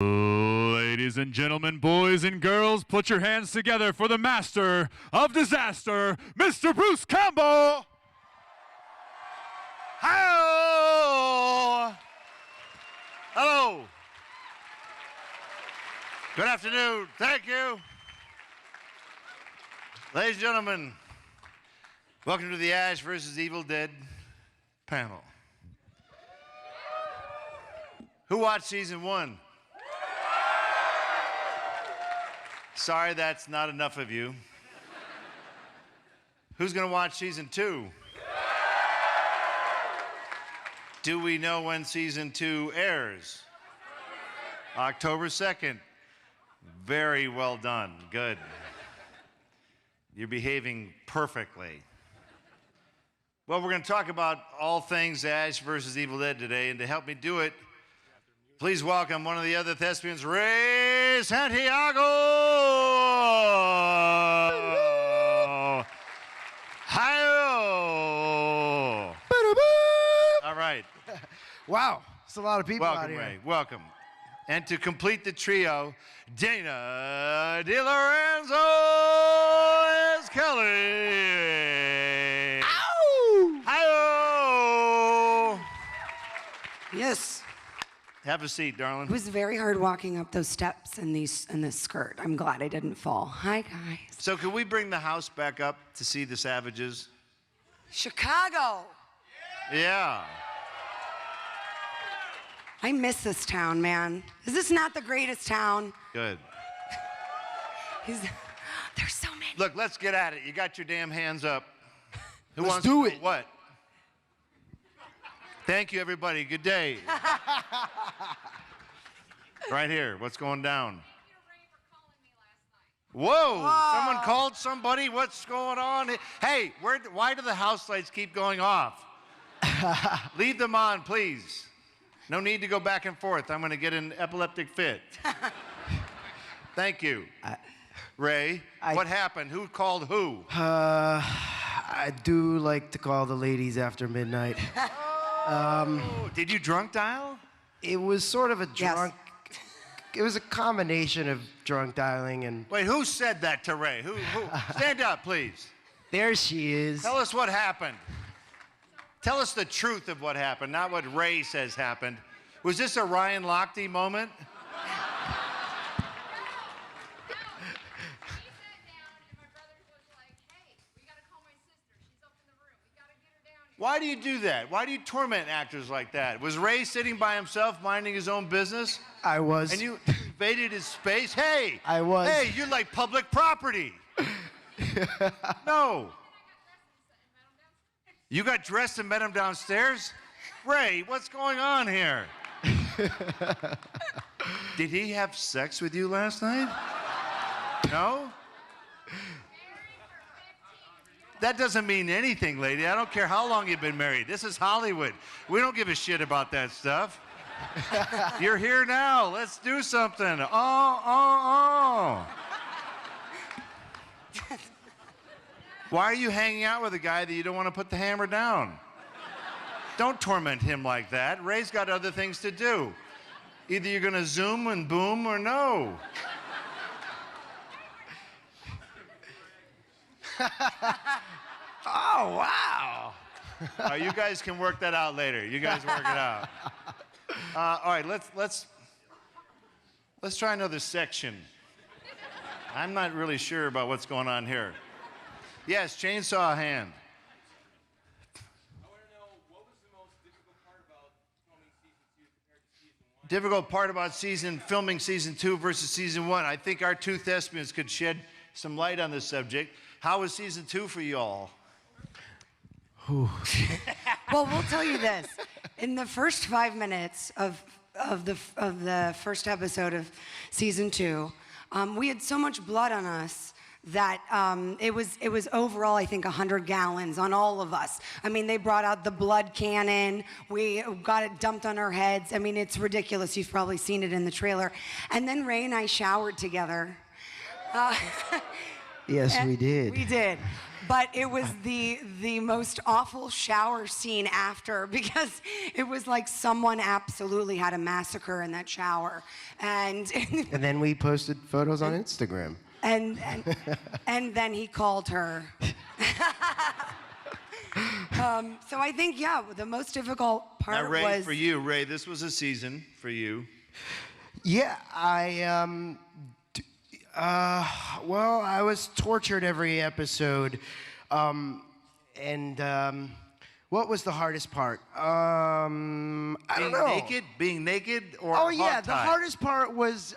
Ladies and gentlemen, boys and girls, put your hands together for the master of disaster, Mr. Bruce Campbell. Hi-oh! Hello. Good afternoon. Thank you. Ladies and gentlemen, welcome to the Ash vs. Evil Dead panel. Who watched season 1? Sorry, that's not enough of you. Who's going to watch season 2? Do we know when season 2 airs? October 2nd. Very well done. Good. You're behaving perfectly. Well, we're going to talk about all things Ash versus Evil Dead today, and to help me do it, please welcome one of the other thespians, Ray Santiago. Hi-oh. All right. Wow, it's a lot of people Welcome, out here. Ray. Welcome. And to complete the trio, Dana Deloronzo as Kelly. Ow! Hi-oh. Yes. Have a seat, darling. It was very hard walking up those steps in this skirt. I'm glad I didn't fall. Hi, guys. So can we bring the house back up to see the Savages? Chicago. Yeah. I miss this town, man. Is this not the greatest town? Good. There's so many. Look, let's get at it. You got your damn hands up. Who Let's wants do to it. What? Thank you, everybody. Good day. Right here. What's going down? Whoa! Someone called somebody? What's going on? Hey, why do the house lights keep going off? Leave them on, please. No need to go back and forth. I'm going to get an epileptic fit. Thank you. Ray, what happened? Who called who? I do like to call the ladies after midnight. Did you drunk dial? It was sort of a Yes. drunk. It was a combination of drunk dialing and. Wait, who said that to Ray? Who? Stand up, please. There she is. Tell us what happened. Tell us the truth of what happened, not what Ray says happened. Was this a Ryan Lochte moment? Why do you do that? Why do you torment actors like that? Was Ray sitting by himself minding his own business? I was. And you invaded his space? Hey! I was. Hey, you're like public property. No. You got dressed and met him downstairs? Ray, what's going on here? Did he have sex with you last night? No? That doesn't mean anything, lady. I don't care how long you've been married. This is Hollywood. We don't give a shit about that stuff. You're here now. Let's do something. Why are you hanging out with a guy that you don't want to put the hammer down? Don't torment him like that. Ray's got other things to do. Either you're going to zoom and boom or no. Oh wow! You guys can work that out later. You guys work it out. All right, let's try another section. I'm not really sure about what's going on here. Yes, chainsaw hand. I want to know, what was the most difficult part about filming season 2 compared to season 1? Difficult part about filming season 2 versus season 1. I think our two thespians could shed some light on this subject. How was season 2 for you all? Well, we'll tell you this. In the first 5 minutes of the first episode of season 2, we had so much blood on us that it was overall, I think, 100 gallons on all of us. I mean, they brought out the blood cannon. We got it dumped on our heads. I mean, it's ridiculous. You've probably seen it in the trailer. And then Ray and I showered together. Yes, And we did. We did. But it was the most awful shower scene after because it was like someone absolutely had a massacre in that shower. And And then we posted photos on Instagram. and then he called her. So I think, yeah, the most difficult part Now, Ray, was for you, Ray, this was a season for you. Yeah, well, I was tortured every episode. What was the hardest part? I don't know. Being naked, or Oh yeah, the hogtied? hardest part was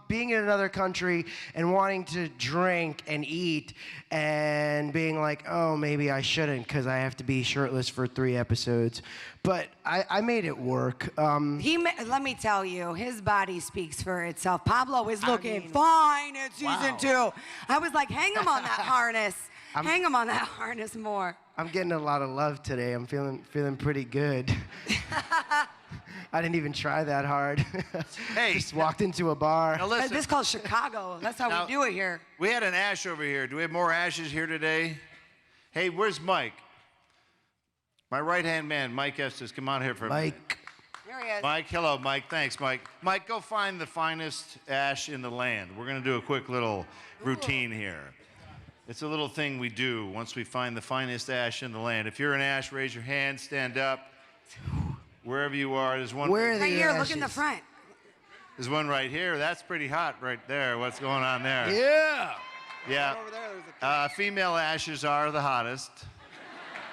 being in another country and wanting to drink and eat and being like, oh, maybe I shouldn't because I have to be shirtless for 3 episodes. But I made it work. let me tell you, his body speaks for itself. Pablo is looking fine in season 2. I was like, hang him on that harness. Hang him on that harness more. I'm getting a lot of love today. I'm feeling pretty good. I didn't even try that hard. Hey, Just walked into a bar. Now listen, This is called Chicgao. That's how Now- we do it here. we had an Ash over here. Do we have more Ashes here today? Hey, where's Mike? My right-hand man, Mike Estes. Come on here for a minute. Mike. Here he is. Mike, hello, Mike. Thanks, Mike. Mike, go find the finest ash in the land. We're going to do a quick little routine here. It's a little thing we do once we find the finest ash in the land. If you're an ash, raise your hand, stand up. Wherever you are, there's one. Where are Right the here, ashes? look in the front. There's one right here. That's pretty hot right there. What's going on there? Yeah. Yeah. Female ashes are the hottest,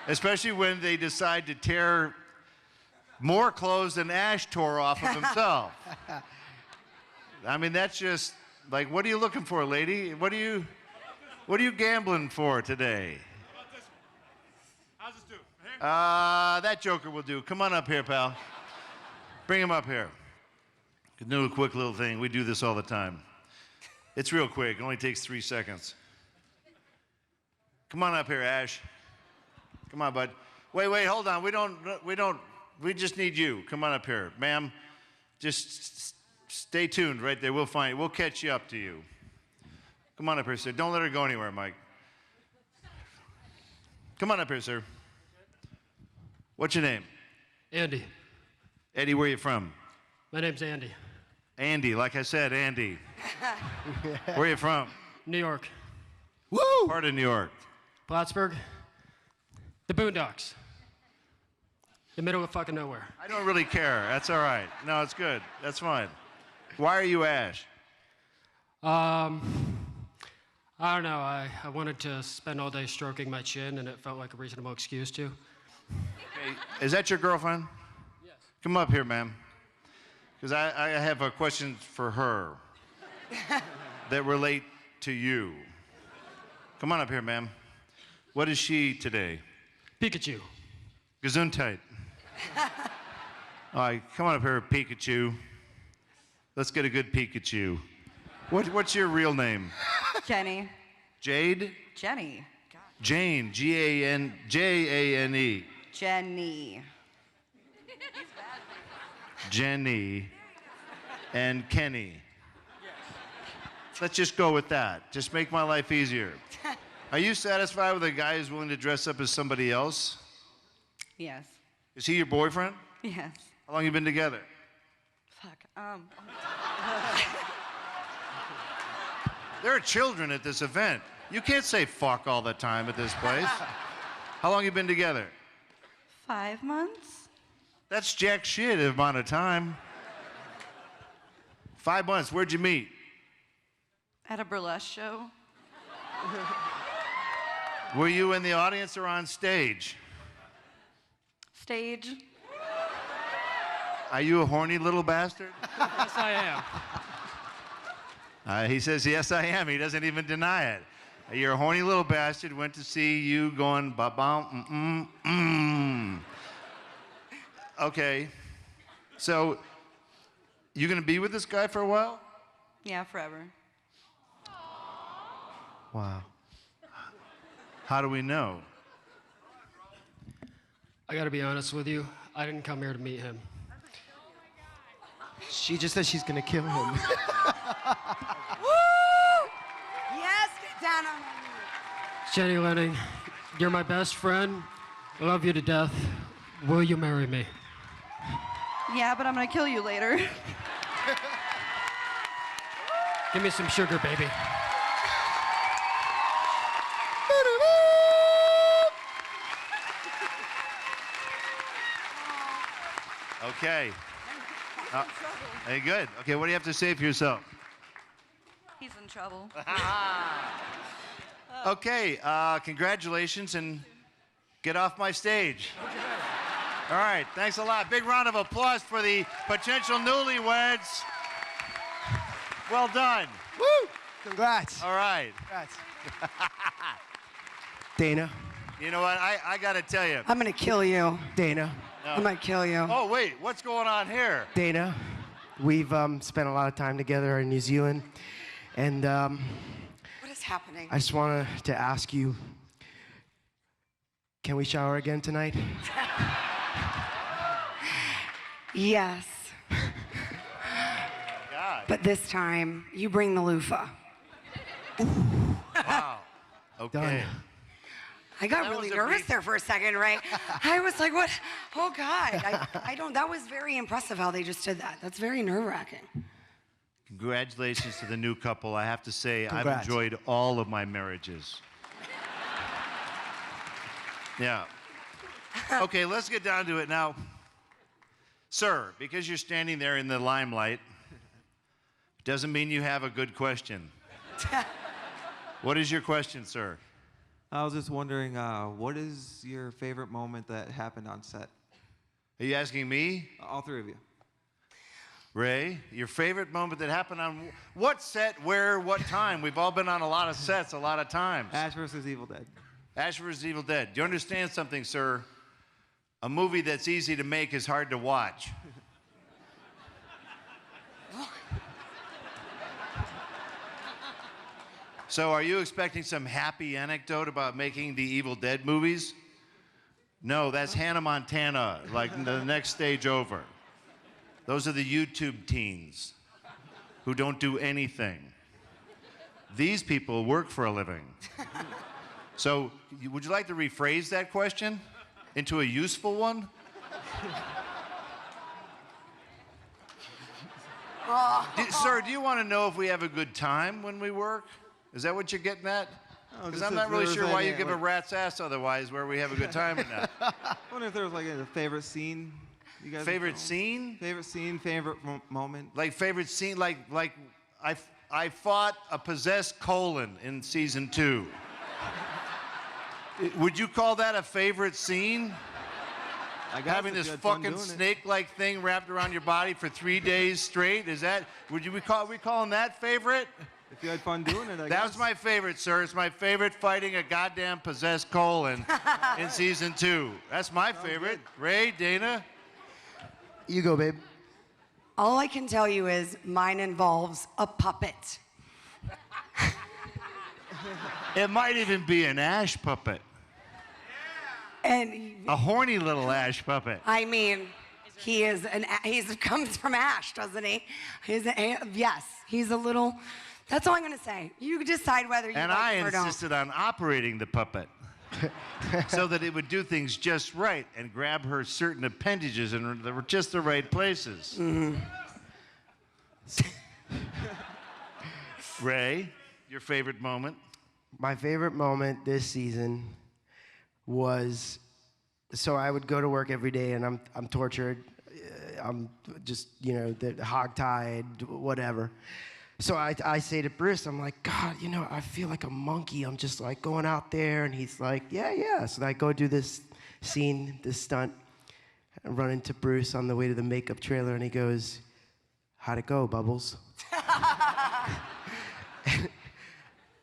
especially when they decide to tear more clothes than Ash tore off of himself. I mean, that's just like, what are you looking for, lady? What are you gambling for today? How's this do? Here? That joker will do. Come on up here, pal. Bring him up here. Do a quick little thing. We do this all the time. It's real quick. It only takes 3 seconds. Come on up here, Ash. Come on, bud. Wait, hold on. We just need you. Come on up here. Ma'am, just stay tuned right there. We'll catch you up to you. Come on up here, sir. Don't let her go anywhere, Mike. Come on up here, sir. What's your name? Andy. Eddie, where are you from? My name's Andy. Andy, like I said, Andy. Where are you from? New York. Woo! Part of New York. Plattsburgh. The Boondocks. The middle of fucking nowhere. I don't really care. That's all right. No, it's good. That's fine. Why are you Ash? I don't know. I wanted to spend all day stroking my chin, and it felt like a reasonable excuse to. Hey, is that your girlfriend? Yes. Come up here, ma'am. Because I have a question for her that relate to you. Come on up here, ma'am. What is she today? Pikachu. Gesundheit. All right, come on up here, Pikachu. Let's get a good Pikachu. What's your real name? Jenny. Jade? Jenny. Jane, Jane. Jenny. Jenny and Kenny. Let's just go with that. Just make my life easier. Are you satisfied with a guy who's willing to dress up as somebody else? Yes. Is he your boyfriend? Yes. How long you been together? Fuck. There are children at this event. You can't say fuck all the time at this place. How long you been together? 5 months? That's jack shit amount of time. 5 months. Where'd you meet? At a burlesque show? Were you in the audience or on stage? Stage? Are you a horny little bastard? Yes, I am. He says, yes, I am. He doesn't even deny it. You're a horny little bastard. Went to see you going ba-bum, Okay. So, you gonna be with this guy for a while? Yeah, forever. Wow. How do we know? I gotta be honest with you. I didn't come here to meet him. She just said she's gonna kill him. Woo! Yes, Dana. Jenny Lenning, you're my best friend. I love you to death. Will you marry me? Yeah, but I'm gonna kill you later. Give me some sugar, baby. Okay. Hey, good. Okay, what do you have to say for yourself? He's in trouble. Okay, congratulations and get off my stage. All right, thanks a lot. Big round of applause for the potential newlyweds. Well done. Woo! Congrats. All right. Congrats. Dana. You know what? I got to tell you. I'm gonna kill you. Dana. I'm gonna kill you. Oh, wait, what's going on here? Dana. We've spent a lot of time together in New Zealand. And What is happening? I just wanted to ask you, can we shower again tonight? Yes. God. But this time, you bring the loofah. Wow. Okay. Done. I got That really was a nervous brief- there for a second, right? I was like, what? Oh, God. I don't, that was very impressive how they just did that. That's very nerve-wracking. Congratulations to the new couple. I have to say, I've Congrats. enjoyed all of my marriages. Yeah. Okay, let's get down to it now. Sir, because you're standing there in the limelight, doesn't mean you have a good question. What is your question, sir? I was just wondering, what is your favorite moment that happened on set? Are you asking me? All three of you. Ray, your favorite moment that happened on what set, where, what time? We've all been on a lot of sets, a lot of times. Ash vs. Evil Dead. Ash vs. Evil Dead. Do you understand something, sir? A movie that's easy to make is hard to watch. So are you expecting some happy anecdote about making the Evil Dead movies? No, that's Hannah Montana, like the next stage over. Those are the YouTube teens who don't do anything. These people work for a living. So would you like to rephrase that question into a useful one? Sir, do you want to know if we have a good time when we work? Is that what you're getting at? Because I'm not really sure why you give a rat's ass otherwise where we have a good time or not. I wonder if there was like a favorite scene. You guys Favorite scene? Favorite scene, favorite moment. Like favorite scene, like I fought a possessed colon in season 2. Would you call that a favorite scene? I guess Having if this you had fun fucking doing it. snake-like thing wrapped around your body for 3 days straight? Is that? We calling that favorite? If you had fun doing it, I guess. That was my favorite, sir. It's my favorite fighting a goddamn possessed colon in season 2. That's my favorite. Ray, Dana. You go, babe. All I can tell you is mine involves a puppet. It might even be an ash puppet. And A horny little ash puppet. I mean, he comes from ash, doesn't he? Yes, he's a little. That's all I'm gonna say. You decide whether you And like I him or don't. insisted on operating the puppet so that it would do things just right and grab her certain appendages in just the right places. Mm-hmm. Ray, your favorite moment? My favorite moment this season was, so I would go to work every day and I'm tortured. I'm just, hogtied, whatever. So I say to Bruce, I'm like, God, I feel like a monkey. I'm just like going out there. And he's like, yeah. So I go do this scene, this stunt. I run into Bruce on the way to the makeup trailer and he goes, how'd it go, Bubbles?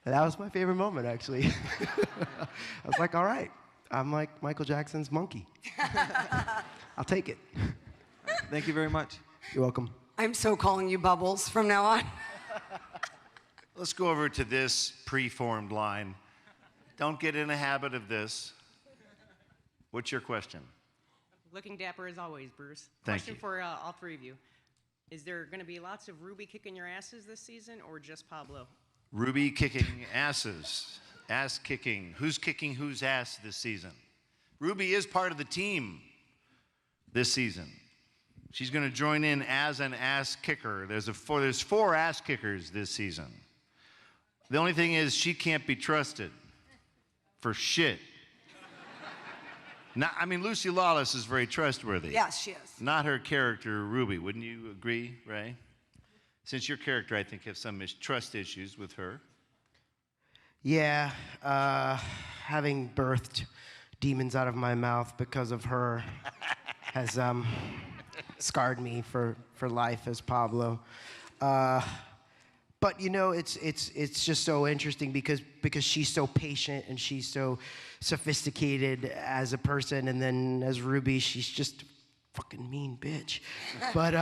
And that was my favorite moment, actually. I was like, all right, I'm like Michael Jackson's monkey. I'll take it. Thank you very much. You're welcome. I'm so calling you Bubbles from now on. Let's go over to this preformed line. Don't get in a habit of this. What's your question? Looking dapper as always, Bruce. Thank Question you. for all three of you. Is there going to be lots of Ruby kicking your asses this season or just Pablo? Ruby kicking asses. Ass kicking. Who's kicking whose ass this season? Ruby is part of the team this season. She's going to join in as an ass kicker. There's four ass kickers this season. The only thing is she can't be trusted for shit. Not, I mean, Lucy Lawless is very trustworthy. Yes, she is. Not her character, Ruby. Wouldn't you agree, Ray? Since your character, I think, has some trust issues with her. Yeah, having birthed demons out of my mouth because of her has scarred me for life as Pablo. But you know, it's just so interesting because she's so patient and she's so sophisticated as a person, and then as Ruby, she's just a fucking mean bitch. But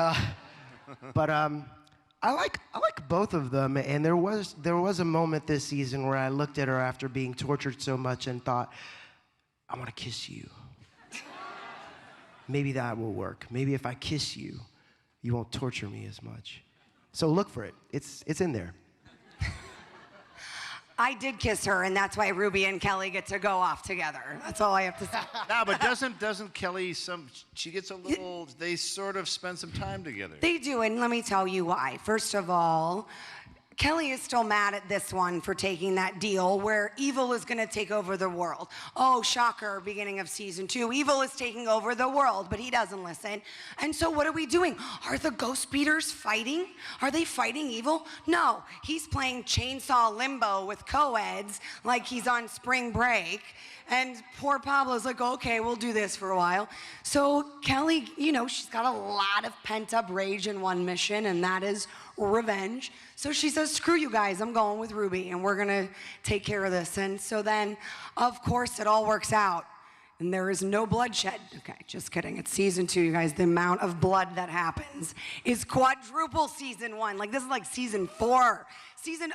I like both of them, and there was a moment this season where I looked at her after being tortured so much and thought, I want to kiss you. Maybe that will work. Maybe if I kiss you, you won't torture me as much. So look for it. It's in there. I did kiss her, and that's why Ruby and Kelly get to go off together. That's all I have to say. No, but doesn't Kelly she gets a little, they sort of spend some time together. They do, and let me tell you why. First of all, Kelly is still mad at this one for taking that deal where evil is going to take over the world. Oh, shocker, beginning of season 2. Evil is taking over the world, but he doesn't listen. And so what are we doing? Are the ghost beaters fighting? Are they fighting evil? No, he's playing chainsaw limbo with co-eds like he's on spring break. And poor Pablo's like, okay, we'll do this for a while. So Kelly, you know, she's got a lot of pent-up rage in one mission, and that is revenge. So she says, screw you guys, I'm going with Ruby, and we're gonna take care of this. And so then, of course, it all works out, and there is no bloodshed. Okay, just kidding. It's season 2, you guys. The amount of blood that happens is quadruple season 1. Like, this is like season 4.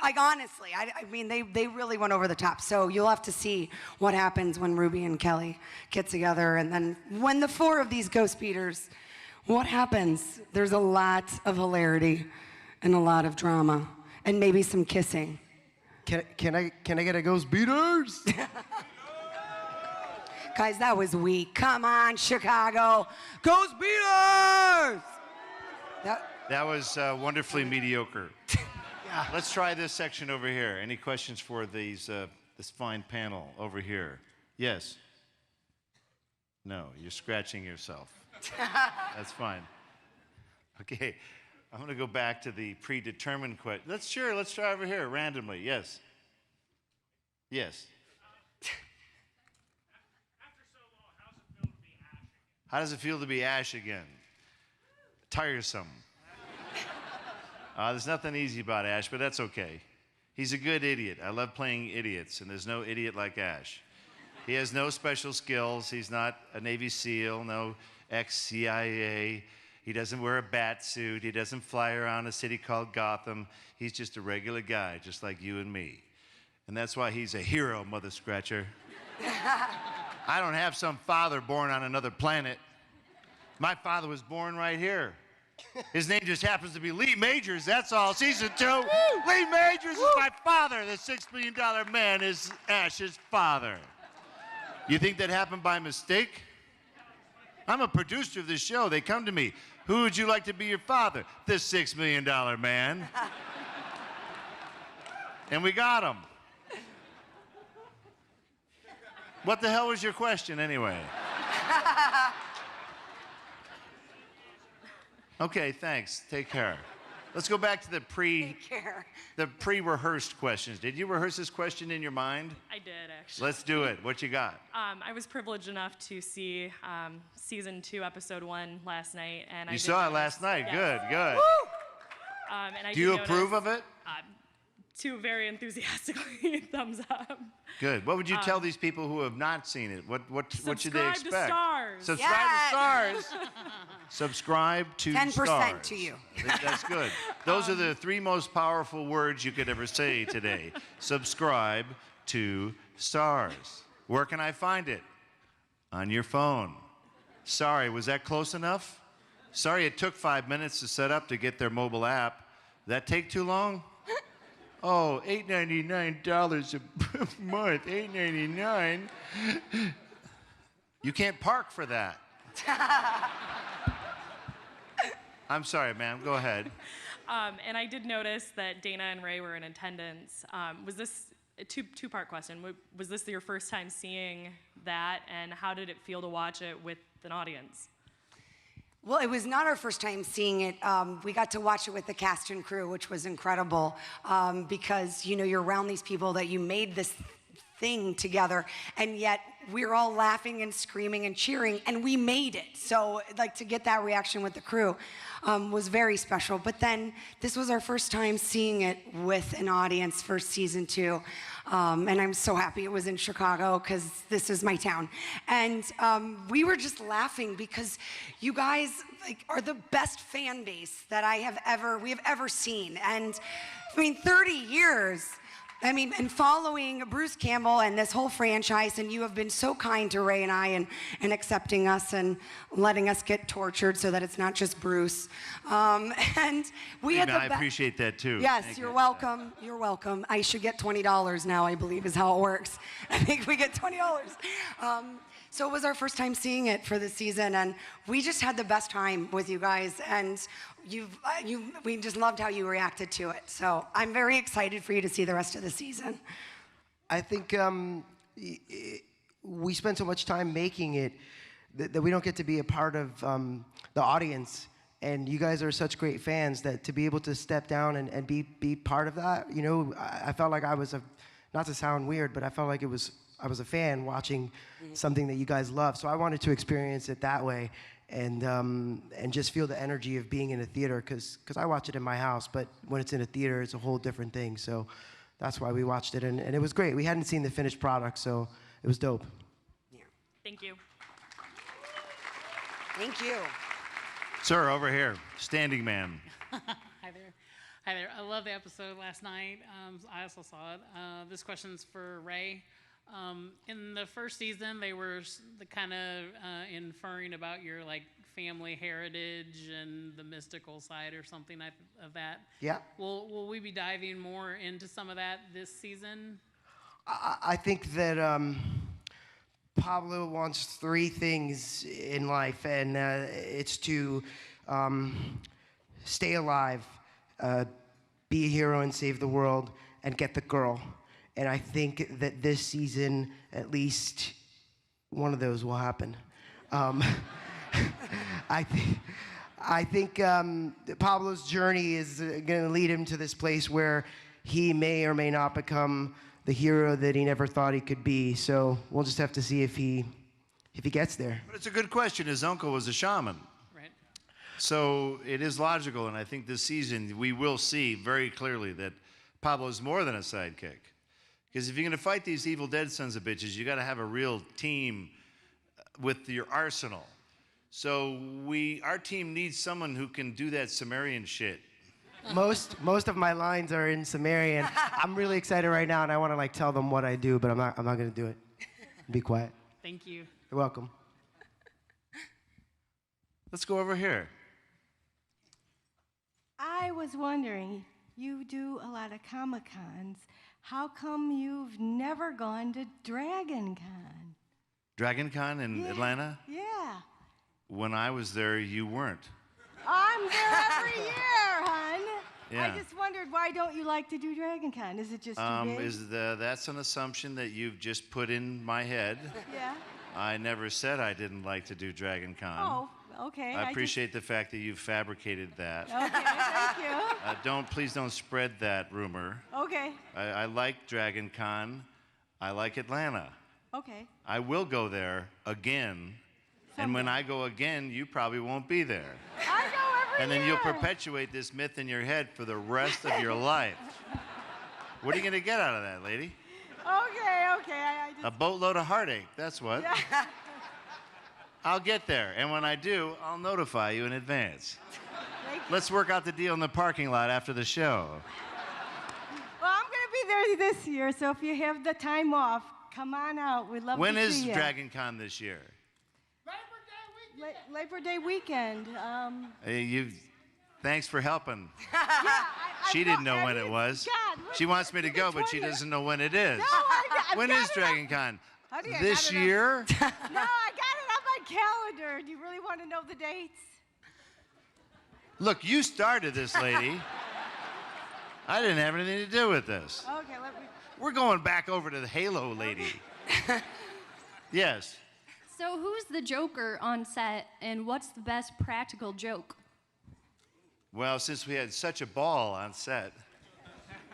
Like, honestly, I mean, they really went over the top. So you'll have to see what happens when Ruby and Kelly get together. And then when the 4 of these ghost beaters, what happens? There's a lot of hilarity and a lot of drama and maybe some kissing. Can I get a ghost beaters? Guys, that was weak. Come on, Chicago. Ghost beaters! That was wonderfully mediocre. Yeah. Let's try this section over here. Any questions for this fine panel over here? Yes? No, you're scratching yourself. That's fine. Okay, I'm going to go back to the predetermined question. Let's try over here randomly. Yes? Yes? After so long, how does it feel to be Ash again? Tiresome. There's nothing easy about Ash, but that's okay. He's a good idiot. I love playing idiots, and there's no idiot like Ash. He has no special skills. He's not a Navy SEAL, no ex-CIA. He doesn't wear a bat suit. He doesn't fly around a city called Gotham. He's just a regular guy, just like you and me. And that's why he's a hero, Mother Scratcher. I don't have some father born on another planet. My father was born right here. His name just happens to be Lee Majors, that's all. Season 2, Lee Majors is my father. The $6 million man is Ash's father. You think that happened by mistake? I'm a producer of this show. They come to me. Who would you like to be your father? This $6 million man. And we got him. What the hell was your question anyway? Okay, thanks. Take care. Let's go back to the pre-rehearsed questions. Did you rehearse this question in your mind? I did, actually. Let's do it. What you got? I was privileged enough to see season 2, episode 1 last night, and you saw it last night. Yes. Good, good. And do you approve of it? 2 very enthusiastically thumbs up. Good. What would you tell these people who have not seen it? What should they expect? Subscribe to Stars. Subscribe to Stars. Subscribe to 10% Stars. to you. That's good. Those are the 3 most powerful words you could ever say today. Subscribe to Stars. Where can I find it? On your phone. Sorry, was that close enough? Sorry it took 5 minutes to set up to get their mobile app. Did that take too long? Oh, $899 a month, $899. You can't park for that. I'm sorry, ma'am. Go ahead. And I did notice that Dana and Ray were in attendance. Was this a two-part question? Was this your first time seeing that, and how did it feel to watch it with an audience? Well, it was not our first time seeing it. We got to watch it with the cast and crew, which was incredible because, you know, you're around these people that you made this thing together, and yet we're all laughing and screaming and cheering, and we made it. So, like, to get that reaction with the crew was very special. But then this was our first time seeing it with an audience for season 2. And I'm so happy it was in Chicago because this is my town. And we were just laughing because you guys are the best fan base that we have ever seen. And I mean, 30 years. I mean, and following Bruce Campbell and this whole franchise, and you have been so kind to Ray and I and accepting us and letting us get tortured so that it's not just Bruce. And we had I appreciate that too. Yes, you're welcome. You're welcome. I should get $20 now, I believe is how it works. I think we get $20. So it was our first time seeing it for the season, and we just had the best time with you guys, and we just loved how you reacted to it. So I'm very excited for you to see the rest of the season. I think we spend so much time making it that we don't get to be a part of the audience. And you guys are such great fans that to be able to step down and be part of that, you know, I felt like I was not to sound weird, but I felt like I was a fan watching something that you guys love. So I wanted to experience it that way and just feel the energy of being in a theater because I watch it in my house, but when it's in a theater, it's a whole different thing. So that's why we watched it, and it was great. We hadn't seen the finished product, so it was dope. Yeah. Thank you. Thank you. Sir, over here, standing man. Hi there. Hi there. I love the episode last night. I also saw it. This question's for Ray. In the first season, they were kind of inferring about your family heritage and the mystical side or something of that. Yeah. Will we be diving more into some of that this season? I think that Pablo wants 3 things in life, and it's to stay alive, be a hero and save the world, and get the girl. And I think that this season, at least one of those will happen. I think Pablo's journey is going to lead him to this place where he may or may not become the hero that he never thought he could be. So we'll just have to see if he gets there. But it's a good question. His uncle was a shaman. Right. So it is logical, and I think this season we will see very clearly that Pablo is more than a sidekick. Because if you're going to fight these evil dead sons of bitches, you got to have a real team with your arsenal. So our team needs someone who can do that Sumerian shit. Most of my lines are in Sumerian. I'm really excited right now, and I want to tell them what I do, but I'm not going to do it. Be quiet. Thank you. You're welcome. Let's go over here. I was wondering, you do a lot of Comic-Cons. How come you've never gone to Dragon Con? Dragon Con in Atlanta? Yeah. When I was there, you weren't. I'm there every year, hon. Yeah. I just wondered, why don't you like to do Dragon Con? Is it just too big? That's an assumption that you've just put in my head. Yeah. I never said I didn't like to do Dragon Con. Oh, okay. I appreciate the fact that you've fabricated that. Okay, thank you. Please don't spread that rumor. Okay. I like Dragon Con. I like Atlanta. Okay. I will go there again. And when I go again, you probably won't be there. I go every And then year. you'll perpetuate this myth in your head for the rest of your life. What are you going to get out of that, lady? Okay. I just... A boatload of heartache, that's what. Yeah. I'll get there, and when I do, I'll notify you in advance. Thank you. Let's work out the deal in the parking lot after the show. Well, I'm going to be there this year, so if you have the time off, come on out. We'd love When to is see you. Dragon Con this year? Labor Day weekend. Thanks for helping. I She didn't know when it was. God, She wants me to go, but she doesn't know when it is. No, I've When got is it Dragon Con? Honey, I This got it year? No, I got it on my calendar. Do you really want to know the dates? Look, you started this, lady. I didn't have anything to do with this. Okay, let me. We're going back over to the Halo lady. Yes. So who's the Joker on set, and what's the best practical joke? Well, since we had such a ball on set,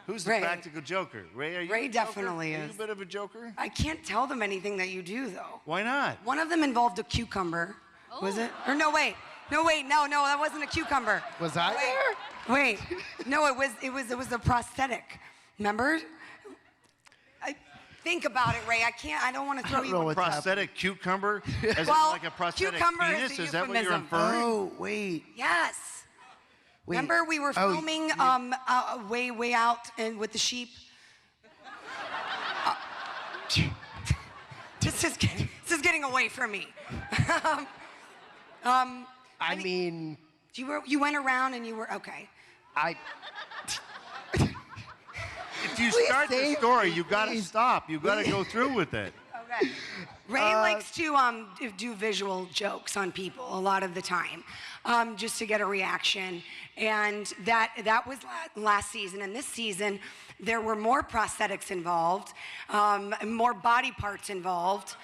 who's the Ray. practical joker? Ray, are you Ray a joker? definitely Are you is. a bit of a joker? I can't tell them anything that you do, though. Why not? One of them involved a cucumber. Was it? Or no, wait. No, that wasn't a cucumber. Was I there? Wait. No, it was a prosthetic. Remember? Think about it, Ray. I don't want to throw you. Prosthetic cucumber? As Well, in like a prosthetic cucumber is penis? a Is that what you're euphemism. inferring? Oh, wait. Yes. Wait. Remember we were Oh, filming way out and with the sheep. This is getting away from me. I mean, you went around and you were okay. If you Please start the save story, me, you got to please. stop. You got to go through with it. Okay. Ray likes to do visual jokes on people a lot of the time, just to get a reaction. And that was last season. And this season, there were more prosthetics involved, more body parts involved.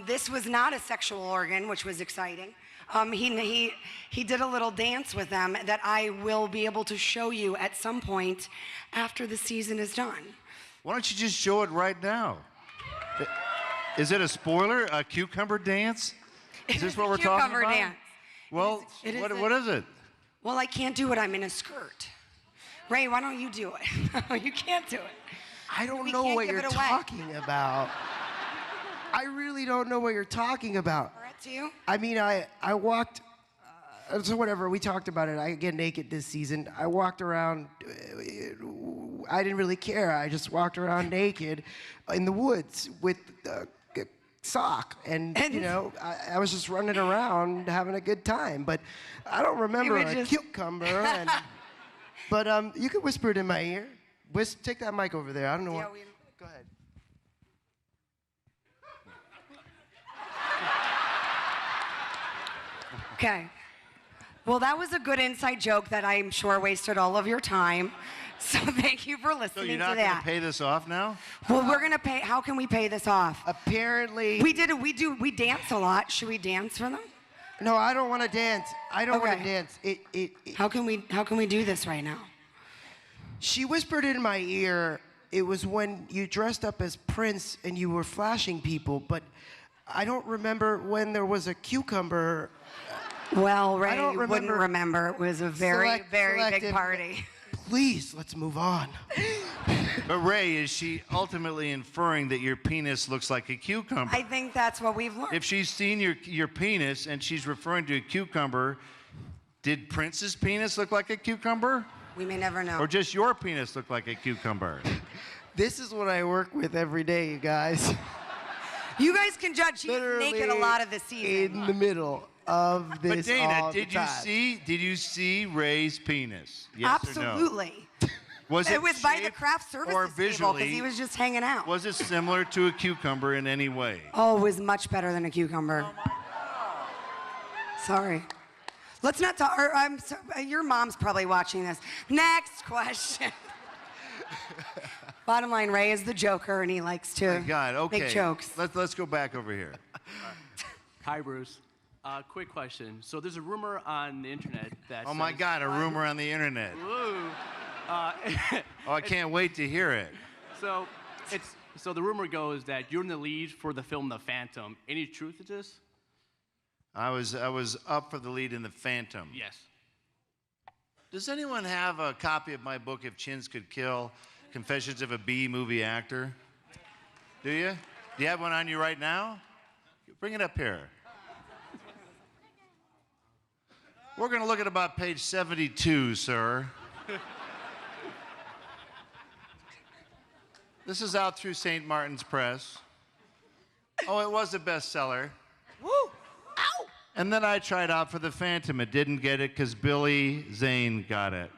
This was not a sexual organ, which was exciting. He did a little dance with them that I will be able to show you at some point after the season is done. Why don't you just show it right now? Is it a spoiler? A cucumber dance? Is this what we're talking Cucumber about? dance. Well, It is what is it? Well, I can't do it. I'm in a skirt. Ray, why don't you do it? You can't do it. I don't We know can't what give you're it away. talking about. I really don't know what you're talking about. Brett, do you? I mean, I walked, so whatever, we talked about it. I get naked this season. I walked around, I didn't really care. I just walked around naked in the woods with a sock. And you know, I was just running around having a good time. But I don't remember a cucumber. And, but you could whisper it in my ear. Take that mic over there. I don't know what. Go ahead. Okay. Well, that was a good inside joke that I'm sure wasted all of your time. So thank you for So listening you're to not going that. to pay this off now? Well, we're gonna pay. How can we pay this off? Apparently. We dance a lot. Should we dance for them? No, I don't want to dance. I don't want to Okay. dance. How can we do this right now? She whispered in my ear. It was when you dressed up as Prince and you were flashing people, but I don't remember when there was a cucumber. Well, Ray, I don't you wouldn't remember. It was a very very big selective- party. Please, let's move on. But Ray, is she ultimately inferring that your penis looks like a cucumber? I think that's what we've learned. If she's seen your penis and she's referring to a cucumber, did Prince's penis look like a cucumber? We may never know. Or just your penis look like a cucumber? This is what I work with every day, you guys. You guys can judge. She's naked a lot of the season. In the middle of this. But Dana, all the time. did you see Ray's penis? Yes Absolutely. Or no? Was It was by the shaped craft services or table visually? because he was just hanging out. Was it similar to a cucumber in any way? Oh, it was much better than a cucumber. Sorry. Let's not talk. Your mom's probably watching this. Next question. Bottom line, Ray is the Joker, and he likes to God, okay. make jokes. Let's go back over here. Hi, Bruce. Quick question. So there's a rumor on the internet that. Oh my says- God, a rumor on the internet. Woo. Oh, I can't wait to hear it. So the rumor goes that you're in the lead for the film The Phantom. Any truth to this? I was up for the lead in The Phantom. Yes. Does anyone have a copy of my book, If Chins Could Kill, Confessions of a B-Movie Actor? Do you? Do you have one on you right now? Bring it up here. We're going to look at about page 72, sir. This is out through St. Martin's Press. Oh, it was a bestseller. Woo! Ow! And then I tried out for the Phantom. It didn't get it because Billy Zane got it.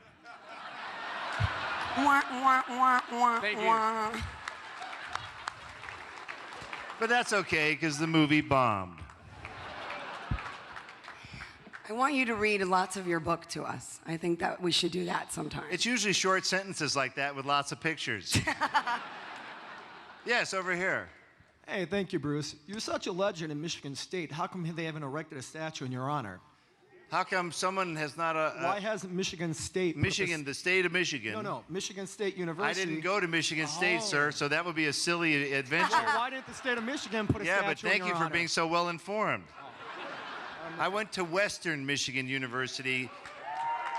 Thank you. But that's okay because the movie bombed. I want you to read lots of your book to us. I think that we should do that sometime. It's usually short sentences like that with lots of pictures. Yes, over here. Hey, thank you, Bruce. You're such a legend in Michigan State. How come they haven't erected a statue in your honor? How come someone has not Why hasn't Michigan State... the state of Michigan. No, Michigan State University. I didn't go to Michigan State, sir, so that would be a silly adventure. Why didn't the state of Michigan put a statue in your honor? Yeah, but thank you for being so well informed. I went to Western Michigan University.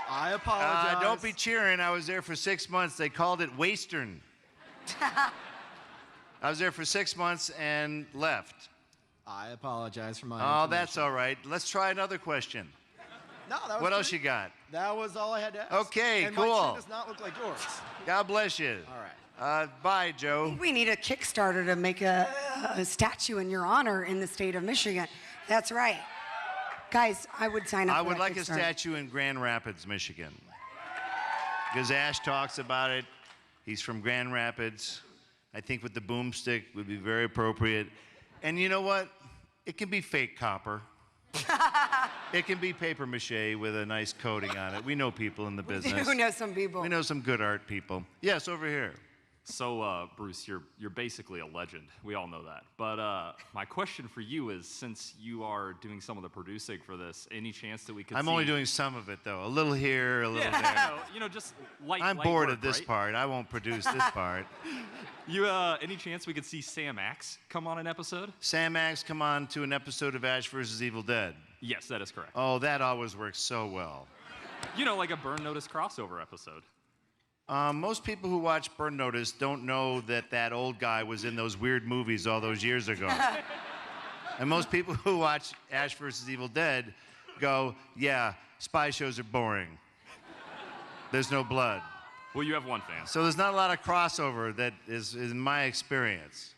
I apologize. Don't be cheering. I was there for 6 months. They called it Western. I was there for 6 months and left. I apologize for my Oh, that's all right. Let's try another question. No, that was What else you got? That was all I had to ask. Okay, and cool. my chin does not look like yours. God bless you. All right. Bye, Joe. We need a Kickstarter to make a statue in your honor in the state of Michigan. That's right. Guys, I would sign up I for would that like a Kickstarter. statue in Grand Rapids, Michigan. Because Ash talks about it. He's from Grand Rapids. I think with the boomstick would be very appropriate. And you know what? It can be fake copper. It can be paper mache with a nice coating on it. We know people in the business. We know some people. We know some good art people. Yes, over here. So, Bruce, you're basically a legend. We all know that. But my question for you is, since you are doing some of the producing for this, any chance that we could I'm see... only doing some of it, though. A little here, a little there. Just light I'm light bored work, of this right? part. I won't produce this part. Any chance we could see Sam Axe come on an episode? Sam Axe come on to an episode of Ash vs. Evil Dead. Yes, that is correct. Oh, that always works so well. Like a Burn Notice crossover episode. Most people who watch Burn Notice don't know that that old guy was in those weird movies all those years ago. And most people who watch Ash vs. Evil Dead go, yeah, spy shows are boring. There's no blood. Well, you have one fan. So there's not a lot of crossover that is in my experience.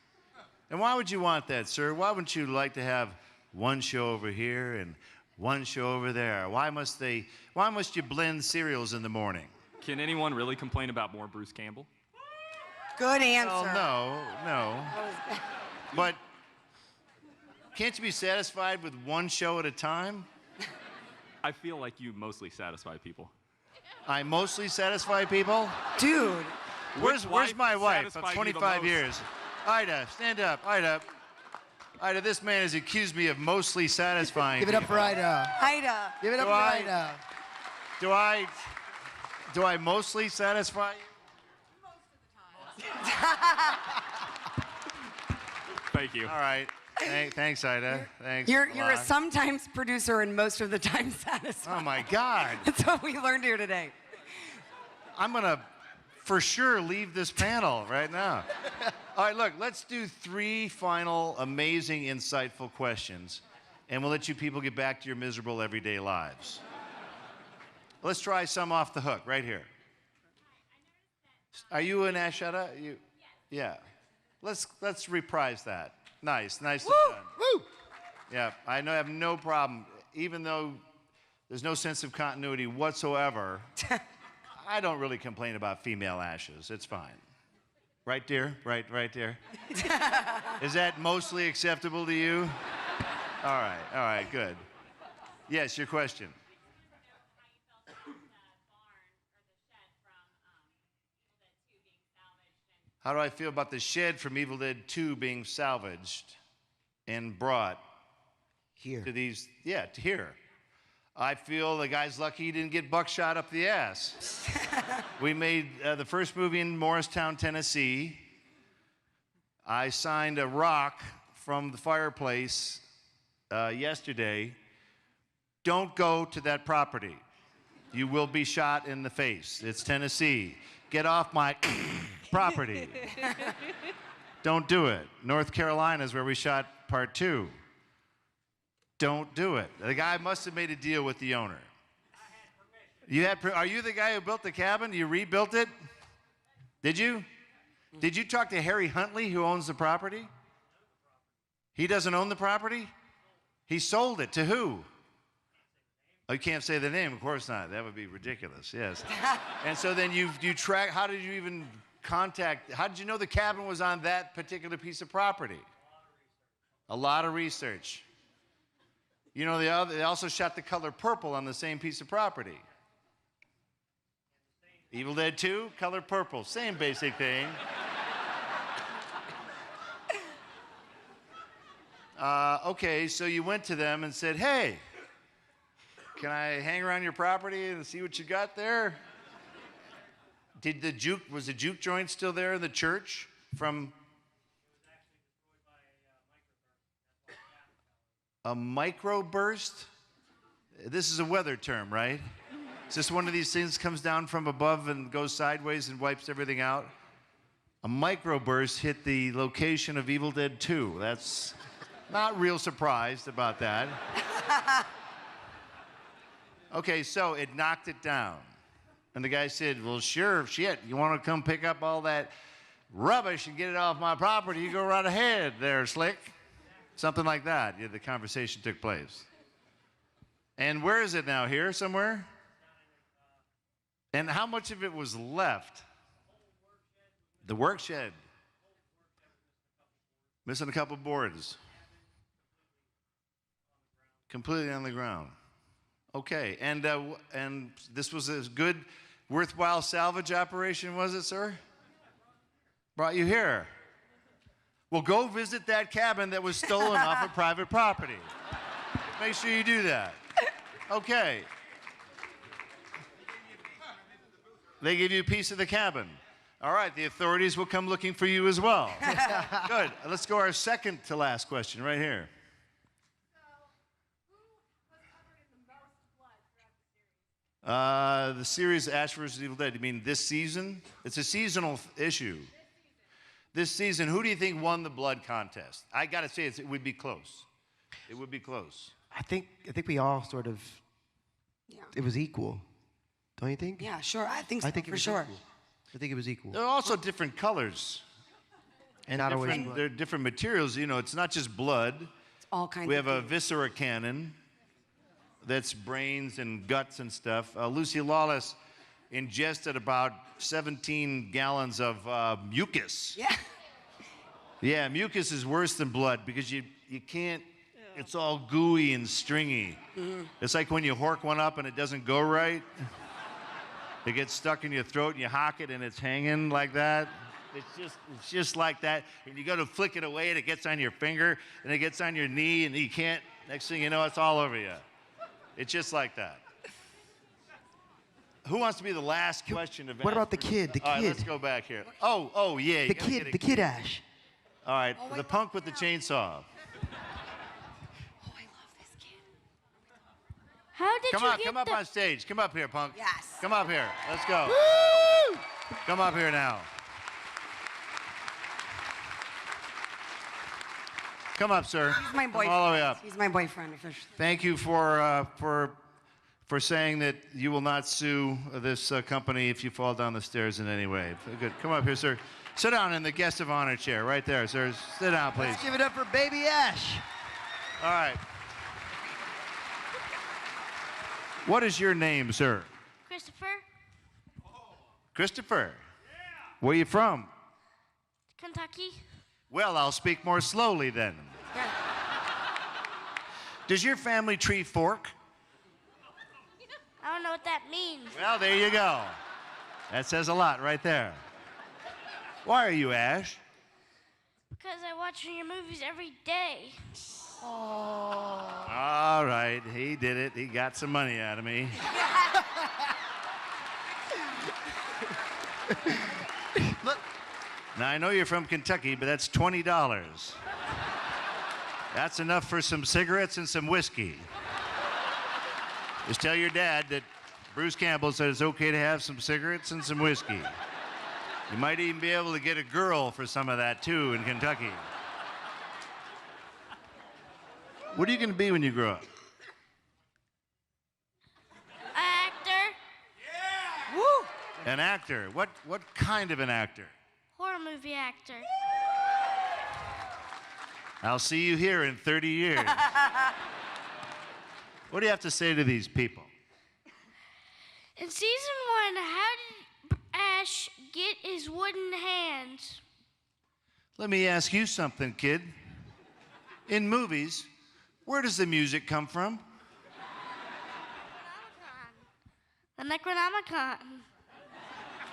And why would you want that, sir? Why wouldn't you like to have one show over here and one show over there? Why must you blend cereals in the morning? Can anyone really complain about more Bruce Campbell? Good answer. Well, no. But can't you be satisfied with one show at a time? I feel like you mostly satisfy people. I mostly satisfy people? Dude. Where's my wife of satisfies you the 25 most? years? Ida, stand up. Ida, this man has accused me of mostly satisfying Give it up people. for Ida. Ida. Give it up for Ida. Do I mostly satisfy you? Thank you. All right. Thanks, Ida. Thanks. You're a lot. sometimes producer and most of the time satisfied. Oh, my God. That's what we learned here today. I'm going to for sure leave this panel right now. All right, look, let's do 3 final amazing, insightful questions, and we'll let you people get back to your miserable everyday lives. Let's try some off the hook right here. Are you an Ashetta? You? Yeah. Let's reprise that. Nicely done. Woo! Yeah, I have no problem. Even though there's no sense of continuity whatsoever, I don't really complain about female ashes. It's fine. Right, dear? Right, dear? Is that mostly acceptable to you? All right, good. Yes, your question. How do I feel about the shed from Evil Dead 2 being salvaged and brought here to here? I feel the guy's lucky he didn't get buckshot up the ass. We made the first movie in Morristown, Tennessee. I signed a rock from the fireplace yesterday. Don't go to that property. You will be shot in the face. It's Tennessee. Get off my property. Don't do it. North Carolina is where we shot part 2. Don't do it. The guy must have made a deal with the owner. Are you the guy who built the cabin? You rebuilt it? Did you? Did you talk to Harry Huntley, who owns the property? He doesn't own the property? He sold it to who? Oh, you can't say the name, of course not. That would be ridiculous, yes. And so then you track, how did you even contact, how did you know the cabin was on that particular piece of property? A lot of research. You know, they also shot The Color Purple on the same piece of property. Evil Dead 2, Color Purple, same basic thing. Okay, so you went to them and said, hey, can I hang around your property and see what you got there? Was the juke joint still there in the church from? A microburst? This is a weather term, right? Is this one of these things that comes down from above and goes sideways and wipes everything out? A microburst hit the location of Evil Dead 2. That's not real surprised about that. Okay, so it knocked it down. And the guy said, well, sure, shit, you want to come pick up all that rubbish and get it off my property, you go right ahead there, Slick. Something like that. Yeah, the conversation took place. And where is it now? Here somewhere? And how much of it was left? The work shed. Missing a couple boards. Completely on the ground. Okay, and this was a good, worthwhile salvage operation, was it, sir? Brought you here. Well, go visit that cabin that was stolen off of private property. Make sure you do that. Okay. They give you a piece of the cabin. All right, the authorities will come looking for you as well. Good. Let's go our second to last question right here. The series Ash vs. Evil Dead. You mean this season? It's a seasonal issue. This season, who do you think won the blood contest? I got to say, it would be close. It would be close. I think we all sort of. Yeah. It was equal, don't you think? Yeah, sure. I think so. I think it for was sure. equal. I think it was equal. There are also different colors. And not always blood. There are different materials. You know, it's not just blood. It's all kinds. We have a viscera cannon. That's brains and guts and stuff. Lucy Lawless ingested about 17 gallons of mucus. Yeah. Yeah, mucus is worse than blood because you can't, it's all gooey and stringy. Mm-hmm. It's like when you hork one up and it doesn't go right. It gets stuck in your throat and you hock it and it's hanging like that. It's just like that. And you go to flick it away and it gets on your finger and it gets on your knee and you can't, next thing you know, it's all over you. It's just like that. Who wants to be the last question of Ash? What about the kid? The All right, kid. let's go back here. Oh, yeah. The kid Ash. All right, the punk with the chainsaw. Oh, I love this kid. How did Come you on, get come up on stage. Come up here, punk. Yes. Come up here. Let's go. Woo! Come up here now. Come up, sir. He's my boyfriend. Come all the way up. He's my boyfriend officially. Thank you for saying that you will not sue this company if you fall down the stairs in any way. Good. Come up here, sir. Sit down in the guest of honor chair right there, sir. Sit down, please. Let's give it up for baby Ash. All right. What is your name, sir? Christopher? Christopher. Yeah. Where are you from? Kentucky? Well, I'll speak more slowly then. Does your family tree fork? I don't know what that means. Well, there you go. That says a lot right there. Why are you, Ash? Because I watch your movies every day. Oh. All right, he did it. He got some money out of me. Look. Now, I know you're from Kentucky, but that's $20. That's enough for some cigarettes and some whiskey. Just tell your dad that Bruce Campbell said it's okay to have some cigarettes and some whiskey. You might even be able to get a girl for some of that, too, in Kentucky. What are you going to be when you grow up? Actor? Yeah! Woo! An actor. What kind of an actor? Horror movie actor. I'll see you here in 30 years. What do you have to say to these people? In season 1, how did Ash get his wooden hands? Let me ask you something, kid. In movies, where does the music come from? The Necronomicon.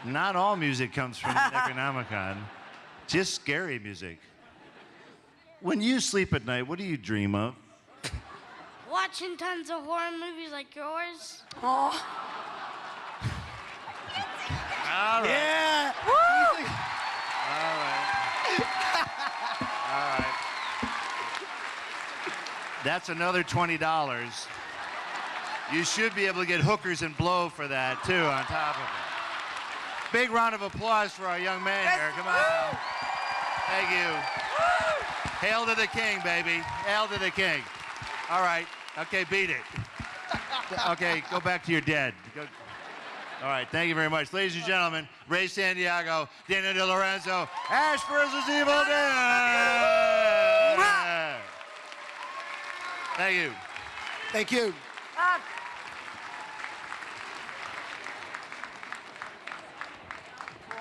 Not all music comes from the Necronomicon, just scary music. When you sleep at night, what do you dream of? Watching tons of horror movies like yours. Oh. All right. Yeah. All right. All right. That's another $20. You should be able to get hookers and blow for that, too, on top of it. Big round of applause for our young man here. Come on now. Thank you. Hail to the king, baby. Hail to the king. All right. Okay, beat it. Okay, go back to your dad. All right, thank you very much. Ladies and gentlemen, Ray Santiago, Dana Deloronzo, Ash versus Evil Dead. Thank you. Thank you.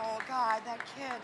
Oh, God, that kid.